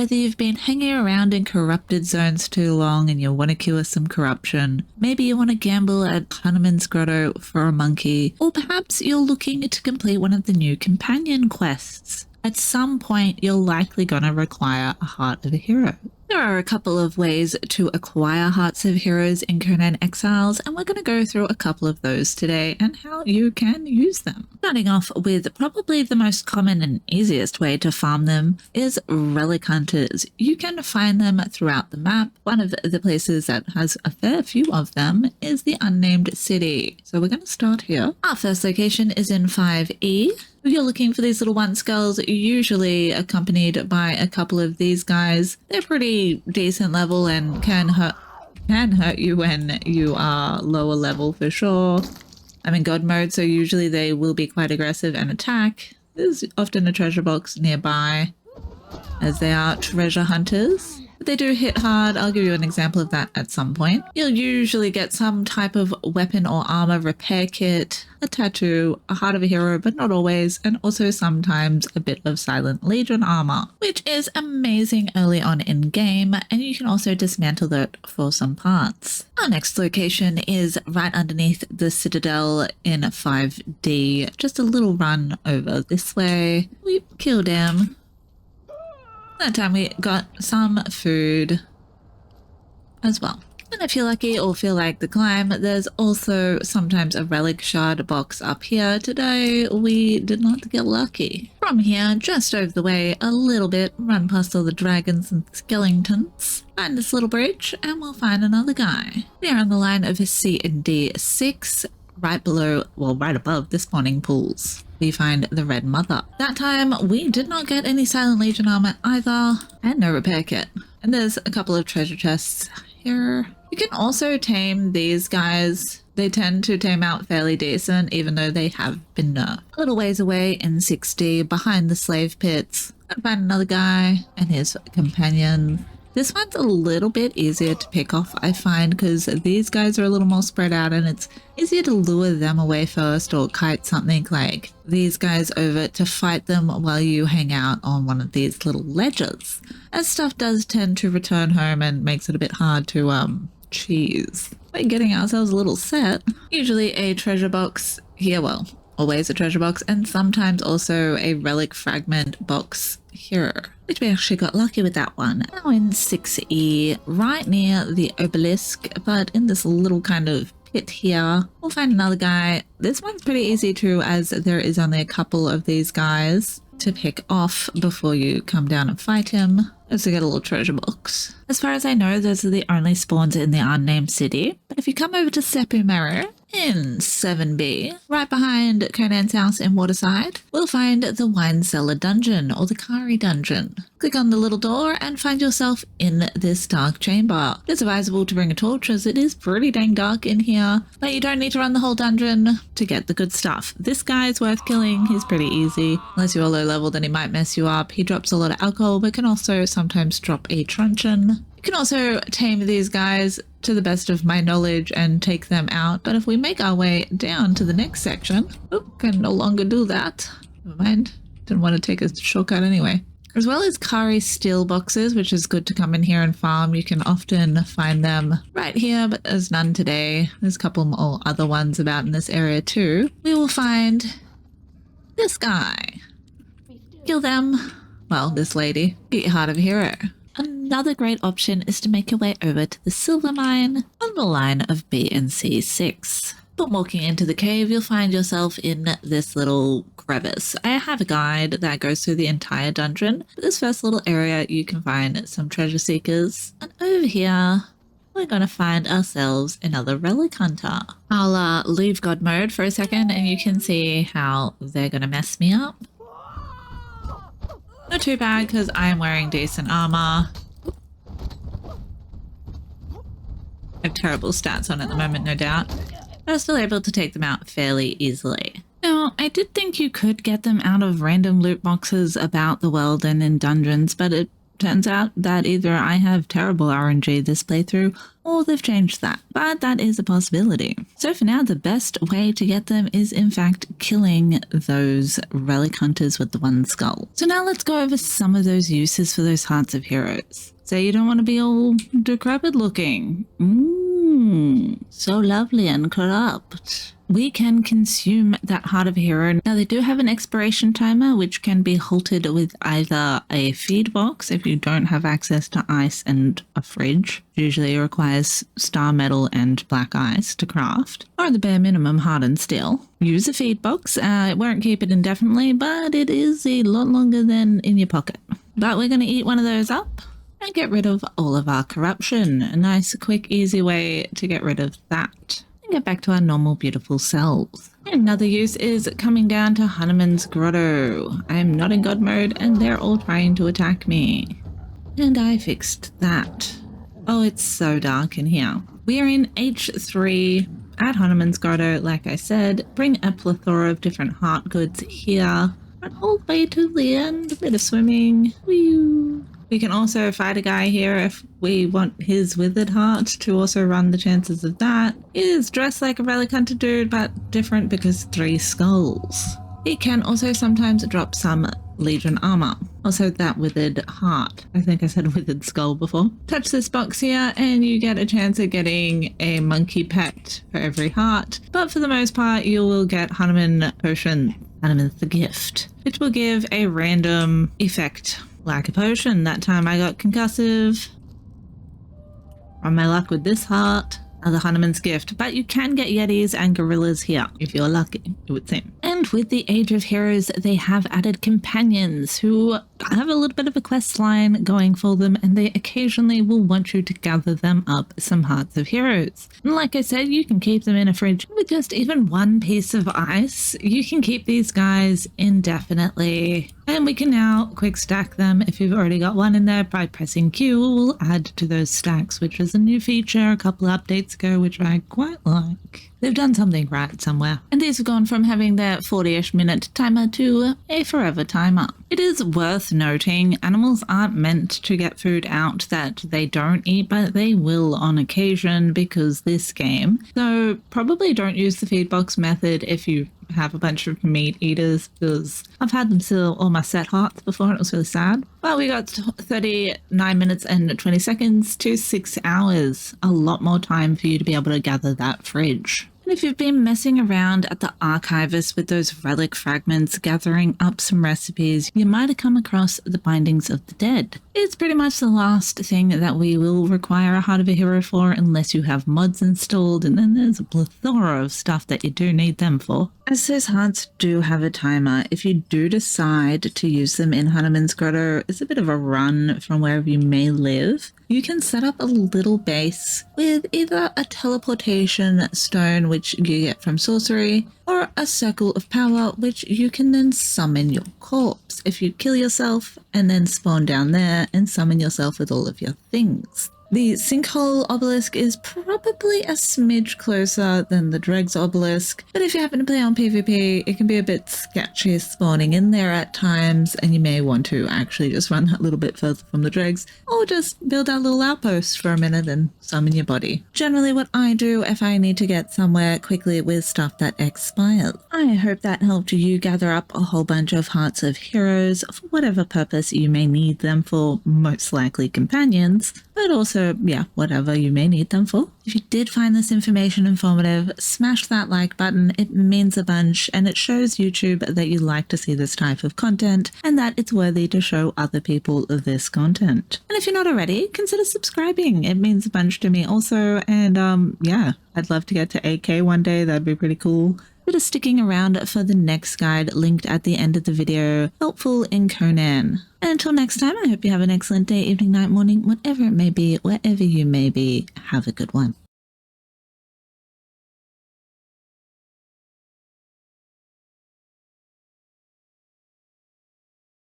Whether you've been hanging around in corrupted zones too long and you want to cure some corruption, maybe you want to gamble at Hanuman's Grotto for a monkey, or perhaps you're looking to complete one of the new companion quests. At some point, you're likely going to require a Heart of a Hero. There are a couple of ways to acquire Hearts of Heroes in Conan Exiles, and we're going to go through a couple of those today and how you can use them. Starting off with probably the most common and easiest way to farm them is Relic Hunters. You can find them throughout the map. One of the places that has a fair few of them is the Unnamed City. So we're going to start here. Our first location is in 5E. If you're looking for these little one skulls, usually accompanied by a couple of these guys. They're pretty decent level and can hurt you when you are lower level for sure. I'm in God mode, so usually they will be quite aggressive and attack. There's often a treasure box nearby, as they are treasure hunters. But they do hit hard. I'll give you an example of that at some point. You'll usually get some type of weapon or armor repair kit, a tattoo, a Heart of a Hero, but not always, and also sometimes a bit of Silent Legion armor, which is amazing early on in game, and you can also dismantle that for some parts. Our next location is right underneath the Citadel in 5D. Just a little run over this way. We killed him. That time we got some food as well. And if you're lucky or feel like the climb, there's also sometimes a relic shard box up here. Today we did not get lucky. From here, just over the way a little bit, run past all the dragons and skeletons, find this little bridge, and we'll find another guy. We are on the line of C and D6, right below, well, right above the spawning pools. We find the Red Mother. That time we did not get any Silent Legion armor either, and no repair kit. And there's a couple of treasure chests here. You can also tame these guys. They tend to tame out fairly decent, even though they have been nerfed. A little ways away in 60, behind the slave pits, I find another guy and his companion. This one's a little bit easier to pick off, I find, because these guys are a little more spread out and it's easier to lure them away first or kite something like these guys over to fight them while you hang out on one of these little ledges, as stuff does tend to return home and makes it a bit hard to cheese. We're getting ourselves a little set. Usually a treasure box here, well, always a treasure box, and sometimes also a relic fragment box here, which we actually got lucky with that one. Now in 6E, right near the obelisk, but in this little kind of pit here, we'll find another guy. This one's pretty easy too, as there is only a couple of these guys to pick off before you come down and fight him. Let's get a little treasure box. As far as I know, those are the only spawns in the Unnamed City, but if you come over to Seppu Meru in 7B, right behind Conan's house in Waterside, we'll find the Wine Cellar Dungeon, or the Kari Dungeon. Click on the little door and find yourself in this dark chamber. It's advisable to bring a torch as it is pretty dang dark in here, but you don't need to run the whole dungeon to get the good stuff. This guy's worth killing. He's pretty easy. Unless you're low level, then he might mess you up. He drops a lot of alcohol, but can also sometimes drop a truncheon. You can also tame these guys to the best of my knowledge and take them out, but if we make our way down to the next section, can no longer do that. Never mind, didn't want to take a shortcut anyway. As well as Kari steel boxes, which is good to come in here and farm. You can often find them right here, but there's none today. There's a couple more other ones about in this area too. We will find this guy. Kill them. Well, this lady. Get your Heart of a Hero. Another great option is to make your way over to the silver mine on the line of B and C6. But walking into the cave, you'll find yourself in this little crevice. I have a guide that goes through the entire dungeon. But this first little area, you can find some treasure seekers. And over here, we're going to find ourselves another relic hunter. I'll leave God mode for a second and you can see how they're going to mess me up. Not too bad because I am wearing decent armor. I have terrible stats on at the moment, no doubt. But I was still able to take them out fairly easily. Now, I did think you could get them out of random loot boxes about the world and in dungeons, but it Turns out that either I have terrible RNG this playthrough or they've changed that, but that is a possibility. So for now, the best way to get them is in fact killing those relic hunters with the one skull. So now let's go over some of those uses for those hearts of heroes. So you don't want to be all decrepit looking. So lovely and corrupt. We can consume that heart of a hero. Now they do have an expiration timer, which can be halted with either a feed box if you don't have access to ice and a fridge. Usually it requires star metal and black ice to craft, or at the bare minimum hardened steel. Use a feed box. It won't keep it indefinitely, but it is a lot longer than in your pocket. But we're going to eat one of those up and get rid of all of our corruption. A nice, quick, easy way to get rid of that. Get back to our normal beautiful selves. Another use is coming down to Hanuman's Grotto. I am not in God mode and they're all trying to attack me. And I fixed that. Oh, it's so dark in here. We are in H3 at Hanuman's Grotto, like I said. Bring a plethora of different heart goods here. Run all the way to the end, a bit of swimming. Whee! We can also fight a guy here if we want his withered heart to also run the chances of that. He is dressed like a relic hunter dude, but different because 3 skulls. He can also sometimes drop some Legion armor. Also that withered heart. I think I said withered skull before. Touch this box here and you get a chance of getting a monkey pet for every heart. But for the most part, you will get Hanuman Potion, Hanuman's the Gift, which will give a random effect. Like a potion. That time I got concussive. On my luck with this heart. Another Hanuman's Gift. But you can get Yetis and Gorillas here, if you're lucky, it would seem. And with the Age of Heroes, they have added companions who have a little bit of a quest line going for them, and they occasionally will want you to gather them up some hearts of heroes. And like I said, you can keep them in a fridge with just even one piece of ice. You can keep these guys indefinitely. And we can now quick stack them if you've already got one in there by pressing Q. We'll add to those stacks, which is a new feature a couple of updates ago, which I quite like. They've done something right somewhere. And these have gone from having their 40-ish minute timer to a forever timer. It is worth noting animals aren't meant to get food out that they don't eat, but they will on occasion because this game. So probably don't use the feed box method if you have a bunch of meat eaters, because I've had them steal all my set hearts before and it was really sad. Well, we got 39 minutes and 20 seconds to 6 hours. A lot more time for you to be able to gather that fridge. And if you've been messing around at the archivist with those relic fragments, gathering up some recipes, you might have come across the Bindings of the Dead. It's pretty much the last thing that we will require a Heart of a Hero for unless you have mods installed, and then there's a plethora of stuff that you do need them for. As those hearts do have a timer, if you do decide to use them in Hanuman's Grotto, it's a bit of a run from wherever you may live. You can set up a little base with either a teleportation stone, which you get from sorcery, or a circle of power, which you can then summon your corpse if you kill yourself and then spawn down there and summon yourself with all of your things. The Sinkhole Obelisk is probably a smidge closer than the Dregs Obelisk, but if you happen to play on PvP, it can be a bit sketchy spawning in there at times, and you may want to actually just run a little bit further from the Dregs, or just build a little outpost for a minute and summon your body. Generally what I do if I need to get somewhere quickly with stuff that expires. I hope that helped you gather up a whole bunch of Hearts of Heroes for whatever purpose you may need them for, most likely companions, but also yeah, whatever you may need them for. If you did find this information informative, smash that like button. It means a bunch and it shows YouTube that you like to see this type of content and that it's worthy to show other people this content. And if you're not already, consider subscribing. It means a bunch to me also, and yeah, I'd love to get to 8K one day. That'd be pretty cool. Bit of sticking around for the next guide linked at the end of the video, helpful in Conan. And until next time, I hope you have an excellent day, evening, night, morning, whatever it may be, wherever you may be. Have a good one.